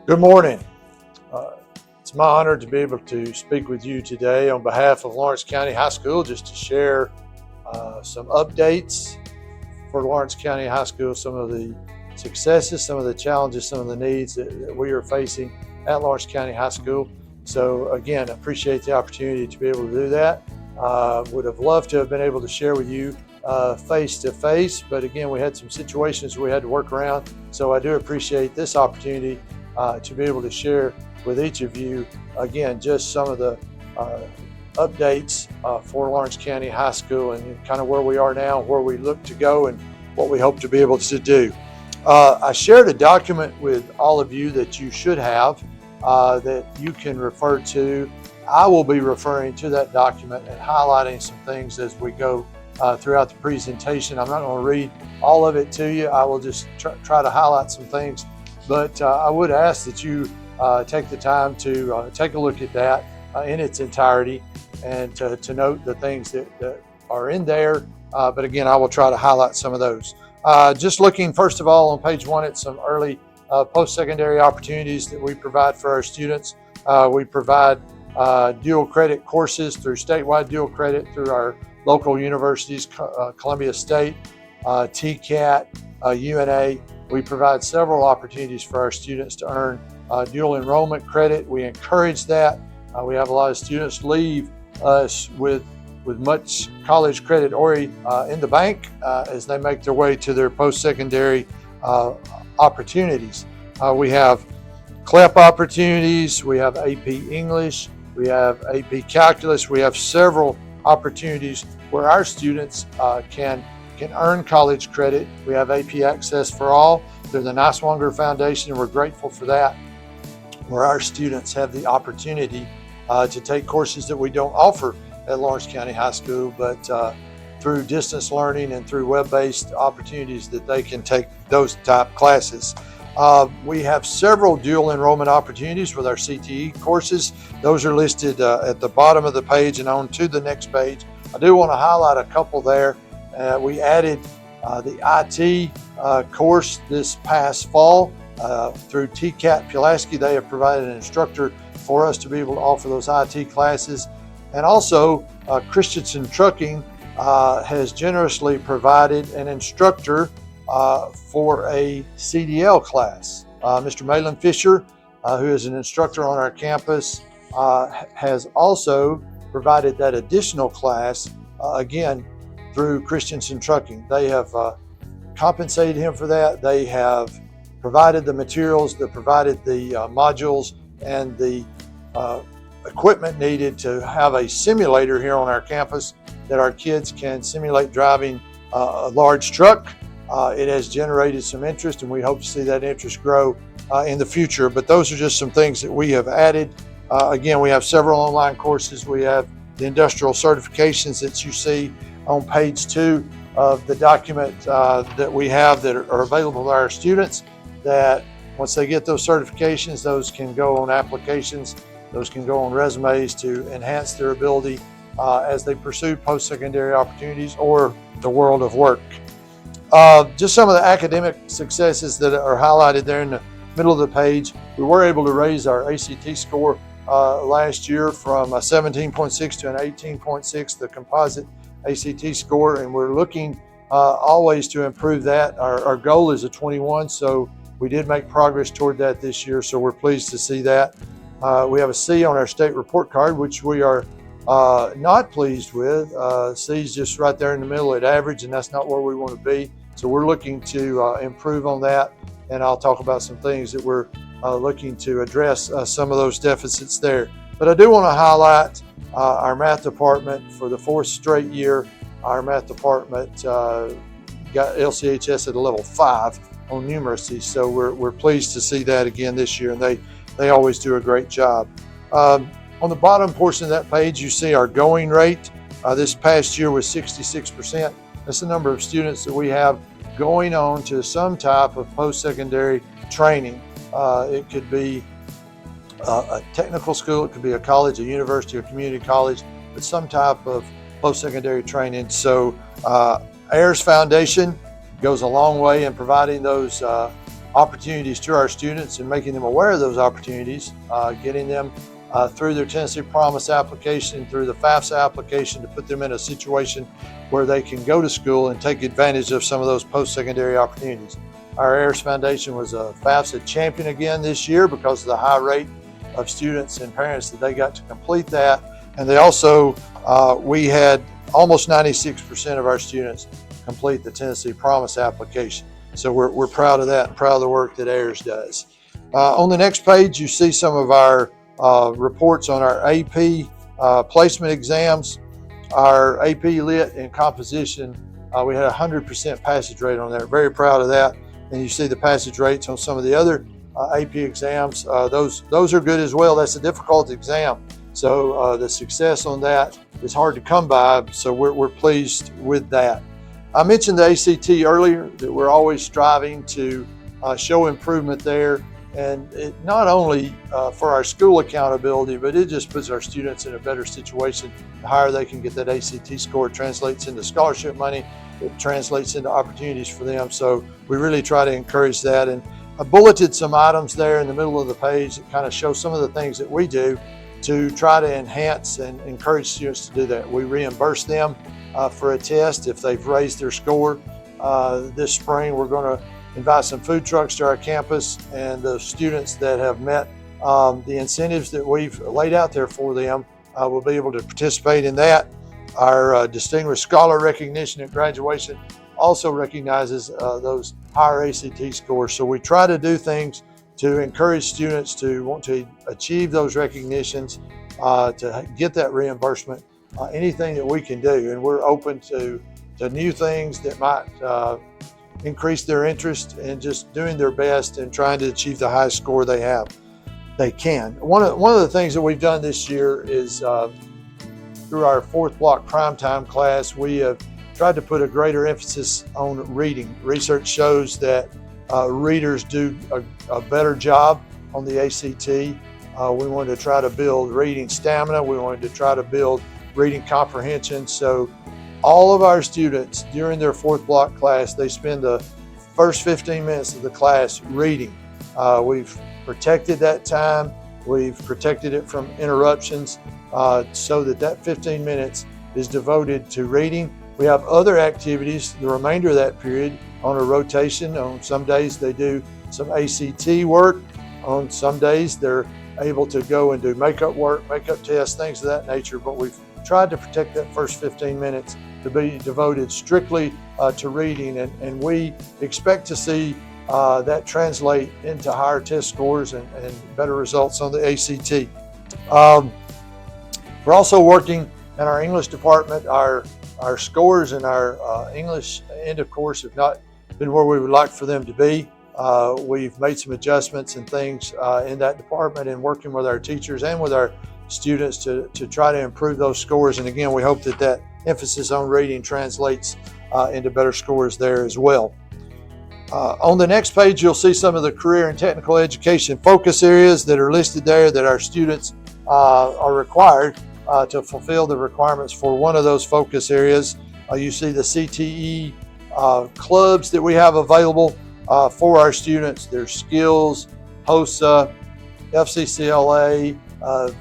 Good morning. It's my honor to be able to speak with you today on behalf of Lawrence County High School, just to share some updates for Lawrence County High School, some of the successes, some of the challenges, some of the needs that we are facing at Lawrence County High School. So again, I appreciate the opportunity to be able to do that. Would have loved to have been able to share with you face to face, but again, we had some situations we had to work around. So I do appreciate this opportunity to be able to share with each of you, again, just some of the updates for Lawrence County High School and kind of where we are now, where we look to go, and what we hope to be able to do. I shared a document with all of you that you should have that you can refer to. I will be referring to that document and highlighting some things as we go throughout the presentation. I'm not going to read all of it to you. I will just try to highlight some things. But I would ask that you take the time to take a look at that in its entirety and to note the things that are in there. But again, I will try to highlight some of those. Just looking, first of all, on page 1 at some early post-secondary opportunities that we provide for our students. We provide dual credit courses through statewide dual credit through our local universities, Columbia State, TCAT, UNA. We provide several opportunities for our students to earn dual enrollment credit. We encourage that. We have a lot of students leave us with much college credit already in the bank as they make their way to their post-secondary opportunities. We have CLEP opportunities. We have AP English. We have AP Calculus. We have several opportunities where our students can earn college credit. We have AP Access for All through the Niswonger Foundation, and we're grateful for that, where our students have the opportunity to take courses that we don't offer at Lawrence County High School, but through distance learning and through web-based opportunities that they can take those type classes. We have several dual enrollment opportunities with our CTE courses. Those are listed at the bottom of the page and on to the next page. I do want to highlight a couple there. We added the IT course this past fall through TCAT Pulaski. They have provided an instructor for us to be able to offer those IT classes. And also Christensen Trucking has generously provided an instructor for a CDL class. Mr. Malin Fisher, who is an instructor on our campus, has also provided that additional class, again, through Christensen Trucking. They have compensated him for that. They have provided the materials, they provided the modules and the equipment needed to have a simulator here on our campus that our kids can simulate driving a large truck. It has generated some interest, and we hope to see that interest grow in the future. But those are just some things that we have added. Again, we have several online courses. We have the industrial certifications that you see on page 2 of the document that we have that are available to our students, that once they get those certifications, those can go on applications, those can go on resumes to enhance their ability as they pursue post-secondary opportunities or the world of work. Just some of the academic successes that are highlighted there in the middle of the page. We were able to raise our ACT score last year from a 17.6 to an 18.6, the composite ACT score, and we're looking always to improve that. Our goal is a 21, so we did make progress toward that this year, so we're pleased to see that. We have a C on our state report card, which we are not pleased with. C is just right there in the middle at average, and that's not where we want to be. So we're looking to improve on that, and I'll talk about some things that we're looking to address some of those deficits there. But I do want to highlight our math department. For the 4th straight year, our math department got LCHS at a level 5 on numeracy. So we're pleased to see that again this year, and they always do a great job. On the bottom portion of that page, you see our going rate. This past year was 66%. That's the number of students that we have going on to some type of post-secondary training. It could be a technical school, it could be a college, a university, or community college, but some type of post-secondary training. So AIRS Foundation goes a long way in providing those opportunities to our students and making them aware of those opportunities, getting them through their Tennessee Promise application, through the FAFSA application, to put them in a situation where they can go to school and take advantage of some of those post-secondary opportunities. Our Ayers Foundation was a FAFSA champion again this year because of the high rate of students and parents that they got to complete that. And they also, we had almost 96% of our students complete the Tennessee Promise application. So we're proud of that and proud of the work that Ayers does. On the next page, you see some of our reports on our AP placement exams. Our AP Lit and Composition, we had a 100% passage rate on there. Very proud of that. And you see the passage rates on some of the other AP exams. Those are good as well. That's a difficult exam. So the success on that is hard to come by. So we're pleased with that. I mentioned the ACT earlier, that we're always striving to show improvement there. And it not only for our school accountability, but it just puts our students in a better situation. The higher they can get that ACT score, it translates into scholarship money, it translates into opportunities for them. So we really try to encourage that. And I bulleted some items there in the middle of the page that kind of show some of the things that we do to try to enhance and encourage students to do that. We reimburse them for a test if they've raised their score. This spring, we're going to invite some food trucks to our campus, and the students that have met the incentives that we've laid out there for them will be able to participate in that. Our Distinguished Scholar recognition at graduation also recognizes those higher ACT scores. So we try to do things to encourage students to want to achieve those recognitions, to get that reimbursement, anything that we can do. And we're open to new things that might increase their interest in just doing their best and trying to achieve the highest score they can. One of the things that we've done this year is through our fourth block primetime class, we have tried to put a greater emphasis on reading. Research shows that readers do a better job on the ACT. We wanted to try to build reading stamina. We wanted to try to build reading comprehension. So all of our students during their fourth block class, they spend the first 15 minutes of the class reading. We've protected that time. We've protected it from interruptions so that 15 minutes is devoted to reading. We have other activities the remainder of that period on a rotation. On some days they do some ACT work. On some days they're able to go and do makeup work, makeup tests, things of that nature. But we've tried to protect that first 15 minutes to be devoted strictly to reading, and we expect to see that translate into higher test scores and better results on the ACT. We're also working in our English department. Our scores in our English end of course have not been where we would like for them to be. We've made some adjustments and things in that department, and working with our teachers and with our students to try to improve those scores. And again, we hope that emphasis on reading translates into better scores there as well. On the next page, you'll see some of the career and technical education focus areas that are listed there that our students are required to fulfill the requirements for one of those focus areas. You see the CTE clubs that we have available for our students. There's skills, HOSA, FCCLA,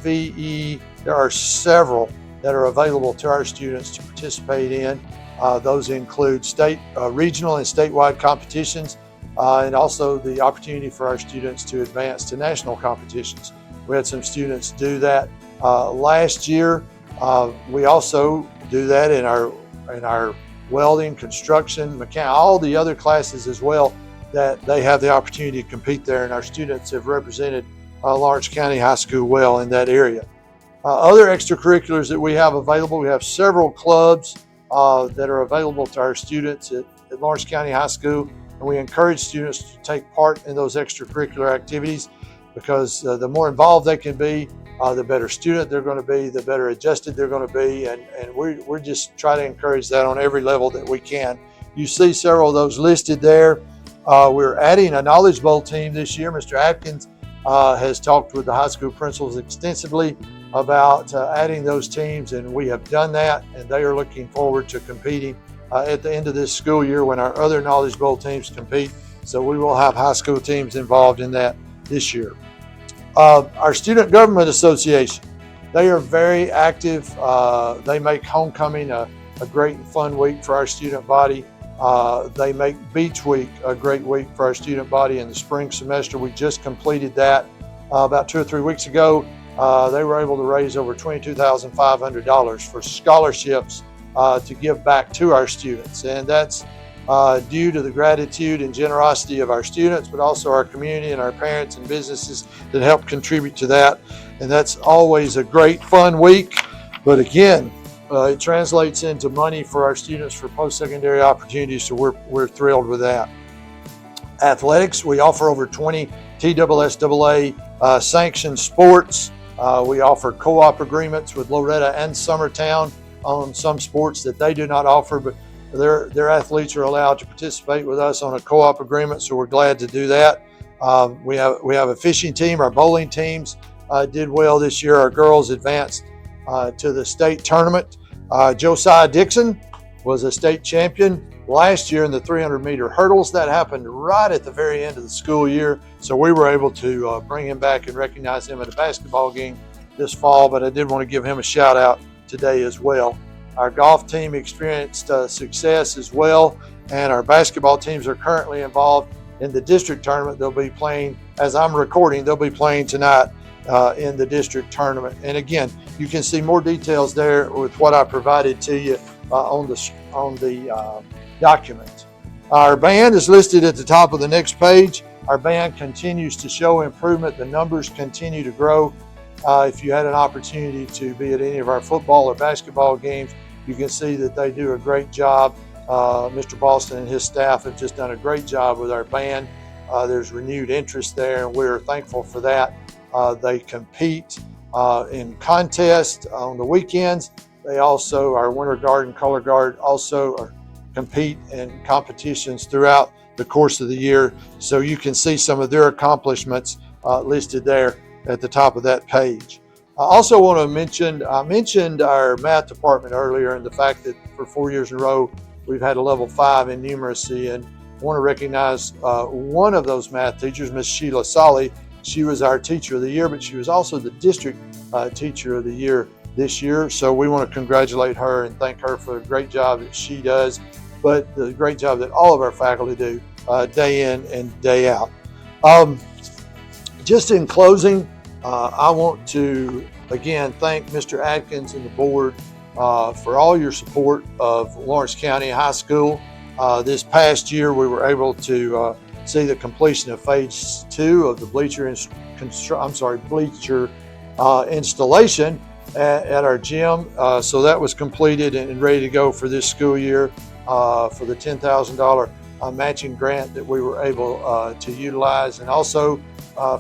VE. There are several that are available to our students to participate in. Those include state, regional, and statewide competitions, and also the opportunity for our students to advance to national competitions. We had some students do that last year. We also do that in our welding, construction, mechanic, all the other classes as well, that they have the opportunity to compete there, and our students have represented Lawrence County High School well in that area. Other extracurriculars that we have available, we have several clubs that are available to our students at Lawrence County High School, and we encourage students to take part in those extracurricular activities, because the more involved they can be, the better student they're going to be, the better adjusted they're going to be, and we're just trying to encourage that on every level that we can. You see several of those listed there. We're adding a Knowledge Bowl team this year. Mr. Atkins has talked with the high school principals extensively about adding those teams, and we have done that, and they are looking forward to competing at the end of this school year when our other Knowledge Bowl teams compete. So we will have high school teams involved in that this year. Our Student Government Association, they are very active. They make homecoming a great and fun week for our student body. They make Beach Week a great week for our student body in the spring semester. We just completed that about 2 or 3 weeks ago. They were able to raise over $22,500 for scholarships to give back to our students. And that's due to the gratitude and generosity of our students, but also our community and our parents and businesses that help contribute to that. And that's always a great, fun week. But again, it translates into money for our students for post-secondary opportunities, so we're thrilled with that. Athletics, we offer over 20 TSSAA sanctioned sports. We offer co-op agreements with Loretta and Summertown on some sports that they do not offer, but their athletes are allowed to participate with us on a co-op agreement, so we're glad to do that. We have a fishing team. Our bowling teams did well this year. Our girls advanced to the state tournament. Josiah Dixon was a state champion last year in the 300-meter hurdles. That happened right at the very end of the school year, so we were able to bring him back and recognize him at a basketball game this fall, but I did want to give him a shout out today as well. Our golf team experienced success as well, and our basketball teams are currently involved in the district tournament. They'll be playing, as I'm recording, they'll be playing tonight in the district tournament. And again, you can see more details there with what I provided to you on the document. Our band is listed at the top of the next page. Our band continues to show improvement. The numbers continue to grow. If you had an opportunity to be at any of our football or basketball games, you can see that they do a great job. Mr. Boston and his staff have just done a great job with our band. There's renewed interest there, and we're thankful for that. They compete in contests on the weekends. They also, our Winter Guard and Color Guard also compete in competitions throughout the course of the year. So you can see some of their accomplishments listed there at the top of that page. I also want to mention, I mentioned our math department earlier and the fact that for 4 years in a row, we've had a level 5 in numeracy, and I want to recognize one of those math teachers, Ms. Sheila Solly. She was our teacher of the year, but she was also the district teacher of the year this year. So we want to congratulate her and thank her for the great job that she does, but the great job that all of our faculty do day in and day out. Just in closing, I want to again thank Mr. Atkins and the board for all your support of Lawrence County High School. This past year, we were able to see the completion of phase 2 of the bleacher installation at our gym. So that was completed and ready to go for this school year for the $10,000 matching grant that we were able to utilize, and also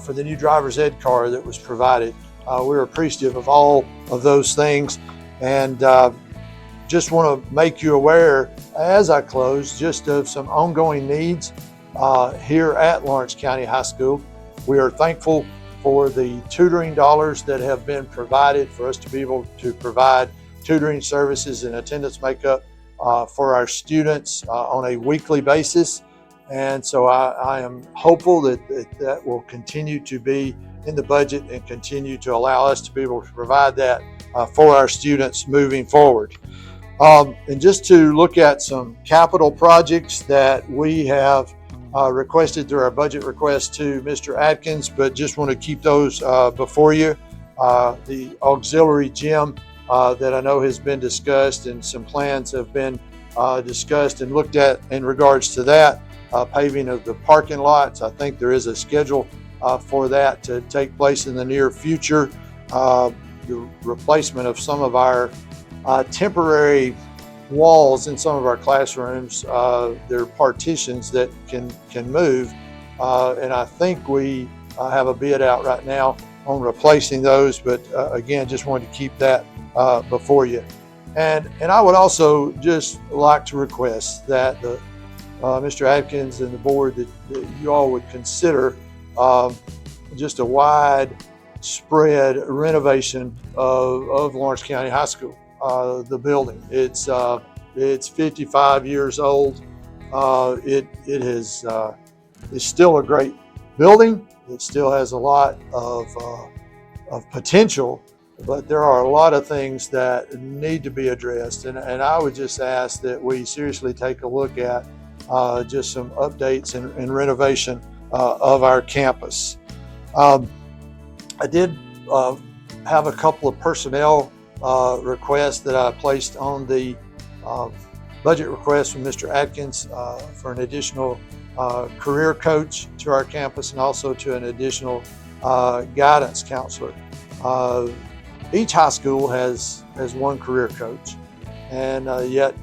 for the new driver's ed car that was provided. We're appreciative of all of those things, and just want to make you aware as I close just of some ongoing needs here at Lawrence County High School. We are thankful for the tutoring dollars that have been provided for us to be able to provide tutoring services and attendance makeup for our students on a weekly basis. And so I am hopeful that will continue to be in the budget and continue to allow us to be able to provide that for our students moving forward. And just to look at some capital projects that we have requested through our budget request to Mr. Atkins, but just want to keep those before you. The auxiliary gym that I know has been discussed, and some plans have been discussed and looked at in regards to that. Paving of the parking lots, I think there is a schedule for that to take place in the near future. The replacement of some of our temporary walls in some of our classrooms. There are partitions that can move, and I think we have a bid out right now on replacing those, but again, just wanted to keep that before you. And I would also just like to request that Mr. Atkins and the board that you all would consider just a widespread renovation of Lawrence County High School. The building, it's 55 years old. It has is still a great building. It still has a lot of potential, but there are a lot of things that need to be addressed. And I would just ask that we seriously take a look at just some updates and renovation of our campus. I did have a couple of personnel requests that I placed on the budget request from Mr. Atkins for an additional career coach to our campus and also to an additional guidance counselor. Each high school has one career coach, and yet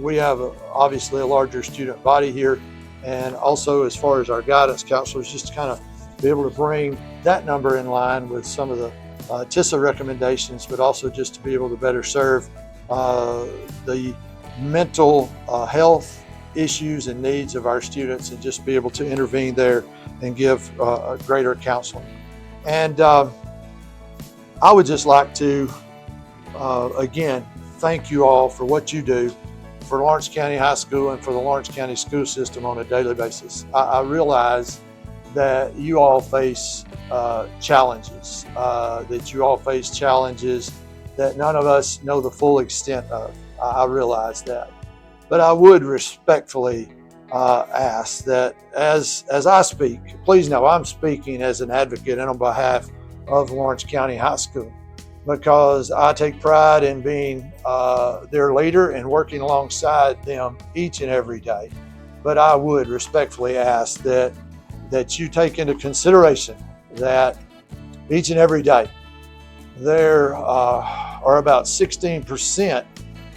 we have obviously a larger student body here, and also as far as our guidance counselors, just to kind of be able to bring that number in line with some of the TISA recommendations, but also just to be able to better serve the mental health issues and needs of our students, and just be able to intervene there and give greater counseling. And I would just like to again thank you all for what you do for Lawrence County High School and for the Lawrence County school system on a daily basis. I realize that you all face challenges, that you all face challenges that none of us know the full extent of. I realize that. But I would respectfully ask that as I speak, please know I'm speaking as an advocate and on behalf of Lawrence County High School, because I take pride in being their leader and working alongside them each and every day. But I would respectfully ask that you take into consideration that each and every day there are about 16%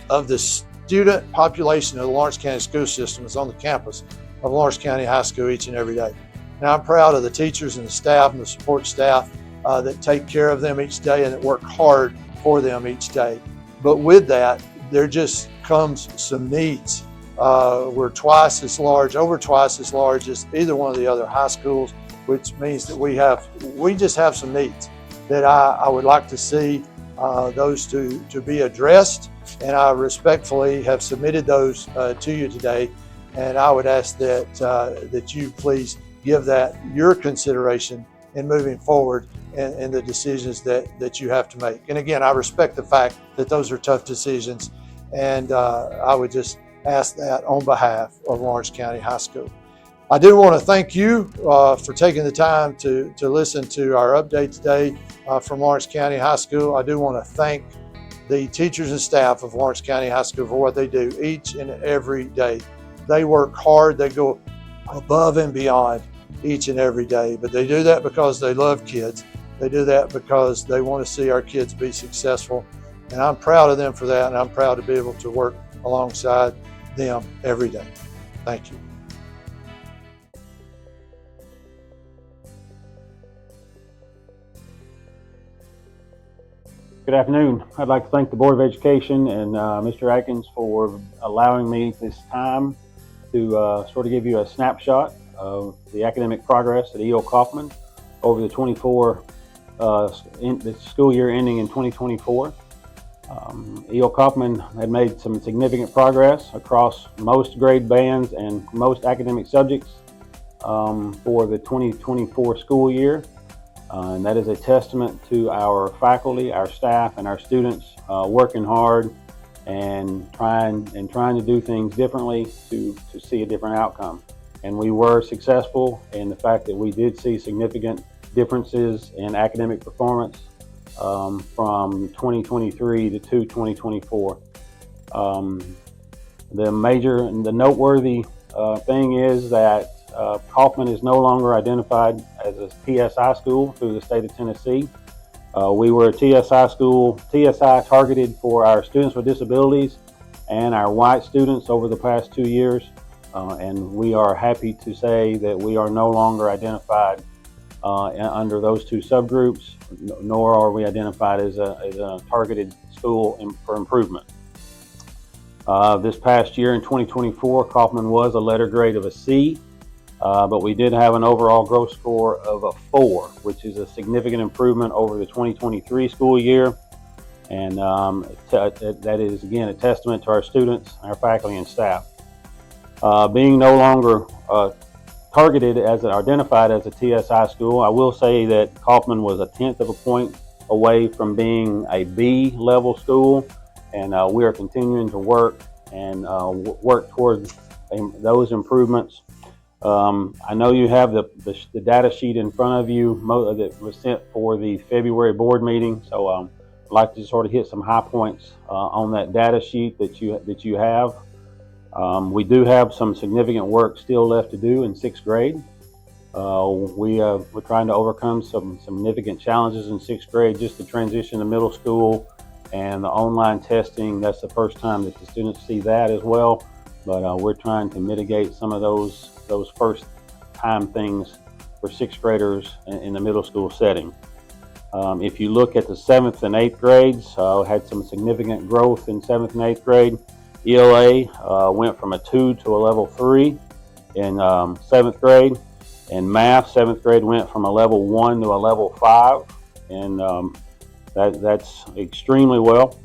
of the student population of the Lawrence County school system is on the campus of Lawrence County High School each and every day. Now, I'm proud of the teachers and the staff and the support staff that take care of them each day and that work hard for them each day. But with that, there just comes some needs. We're twice as large, over twice as large as either one of the other high schools, which means that we just have some needs that I would like to see those to be addressed. And I respectfully have submitted those to you today. And I would ask that you please give that your consideration in moving forward and the decisions that you have to make. And again, I respect the fact that those are tough decisions. And I would just ask that on behalf of Lawrence County High School. I do want to thank you for taking the time to listen to our update today from Lawrence County High School. I do want to thank the teachers and staff of Lawrence County High School for what they do each and every day. They work hard, they go above and beyond each and every day, but they do that because they love kids. They do that because they want to see our kids be successful. And I'm proud of them for that, and I'm proud to be able to work alongside them every day. Thank you. Good afternoon. I'd like to thank the Board of Education and Mr. Atkins for allowing me this time to sort of give you a snapshot of the academic progress at E.O. Kaufman over the the school year ending in 2024. E.O. Kaufman had made some significant progress across most grade bands and most academic subjects for the 2024 school year. And that is a testament to our faculty, our staff, and our students working hard and trying to do things differently to see a different outcome. And we were successful in the fact that we did see significant differences in academic performance from 2023 to 2024. The noteworthy thing is that Kaufman is no longer identified as a TSI school through the state of Tennessee. We were a TSI school, TSI targeted for our students with disabilities and our white students over the past 2 years. And we are happy to say that we are no longer identified under those two subgroups, nor are we identified as a targeted school for improvement. This past year in 2024, Kaufman was a letter grade of a C. But we did have an overall growth score of a 4, which is a significant improvement over the 2023 school year. And that is, again, a testament to our students, our faculty, and staff. Being no longer targeted as identified as a TSI school. I will say that Kaufman was 1/10 of a point away from being a B level school, and we are continuing to work towards those improvements. I know you have the data sheet in front of you that was sent for the February board meeting, so I'd like to sort of hit some high points on that data sheet that you have. We do have some significant work still left to do in 6th grade. We're trying to overcome some significant challenges in 6th grade, just the transition to middle school and the online testing. That's the first time that the students see that as well, but we're trying to mitigate some of those first time things for 6th graders in the middle school setting. If you look at the 7th and 8th grades, had some significant growth in 7th and 8th grade. ELA went from a 2 to a level 3 in 7th grade. In math, 7th grade went from a level 1 to a level 5, and that's extremely well.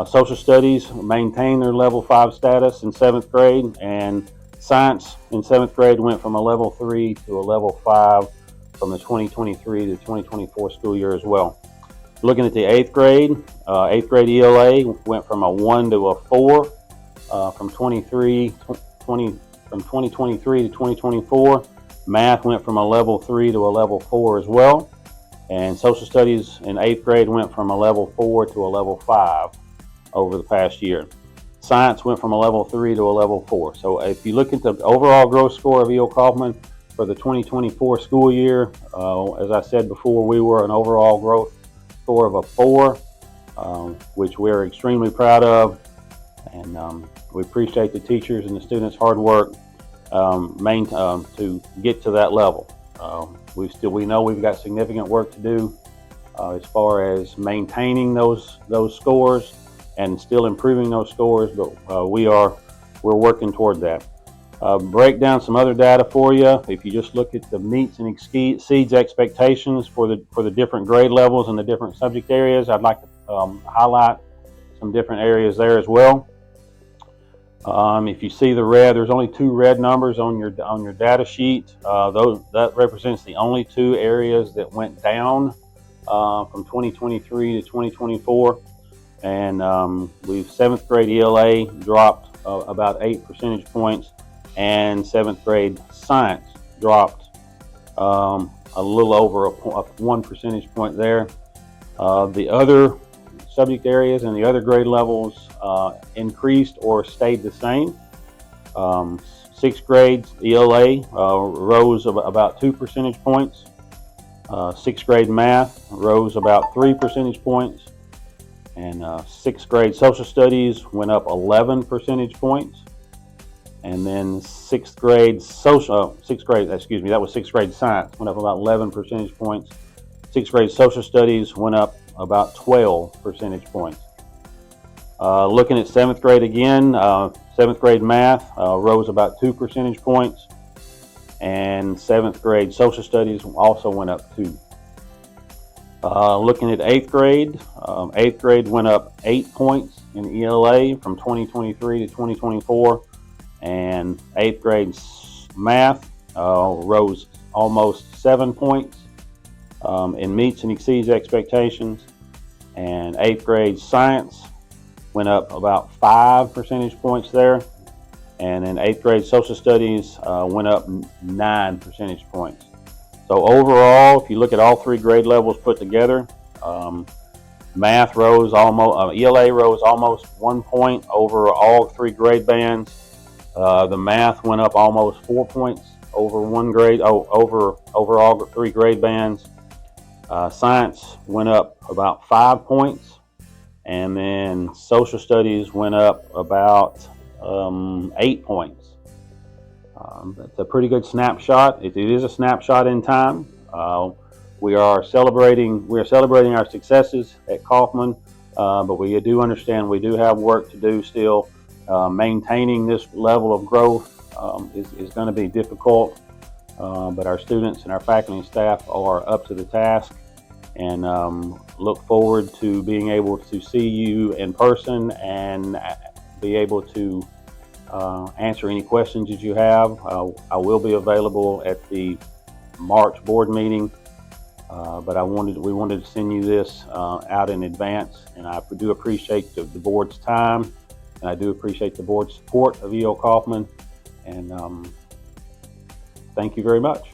Social studies maintained their level 5 status in 7th grade, and science in 7th grade went from a level 3 to a level 5 from the 2023 to 2024 school year as well. Looking at the 8th grade, 8th grade ELA went from a 1 to a 4 from 2023 to 2024. Math went from a level 3 to a level 4 as well. And social studies in 8th grade went from a level 4 to a level 5 over the past year. Science went from a level 3 to a level 4. So if you look at the overall growth score of E.O. Kaufman for the 2024 school year, as I said before, we were an overall growth score of a 4, which we're extremely proud of. And we appreciate the teachers and the students' hard work to get to that level. We know we've got significant work to do as far as maintaining those scores and still improving those scores, but we're working toward that. Break down some other data for you. If you just look at the meets and exceeds expectations for the different grade levels and the different subject areas, I'd like to highlight some different areas there as well. If you see the red, there's only 2 red numbers on your data sheet. That represents the only 2 areas that went down from 2023 to 2024. And 7th grade ELA dropped about 8 percentage points, and 7th grade science dropped a little over a 1 percentage point there. The other subject areas and the other grade levels increased or stayed the same. 6th grade ELA rose about 2 percentage points. 6th grade math rose about 3 percentage points. And 6th grade social studies went up 11 percentage points. And then 6th grade that was 6th grade science, went up about 11 percentage points. 6th grade social studies went up about 12 percentage points. Looking at 7th grade again, 7th grade math rose about 2 percentage points, and 7th grade social studies also went up 2. Looking at 8th grade, 8th grade went up 8 points in ELA from 2023 to 2024, and 8th grade math rose almost 7 points in meets and exceeds expectations, and 8th grade science went up about 5 percentage points there, and then 8th grade social studies went up 9 percentage points. So overall, if you look at all 3 grade levels put together, math rose ELA rose almost 1 point over all 3 grade bands. The math went up almost 4 points over over all 3 grade bands. Science went up about 5 points, and then social studies went up about 8 points. That's a pretty good snapshot. It is a snapshot in time. We are celebrating our successes at Kaufman, but we do understand we do have work to do still. Maintaining this level of growth is going to be difficult, but our students and our faculty and staff are up to the task, and look forward to being able to see you in person and be able to answer any questions that you have. I will be available at the March board meeting, but we wanted to send you this out in advance, and I do appreciate the board's time, and I do appreciate the board's support of E.O. Kaufman, and thank you very much.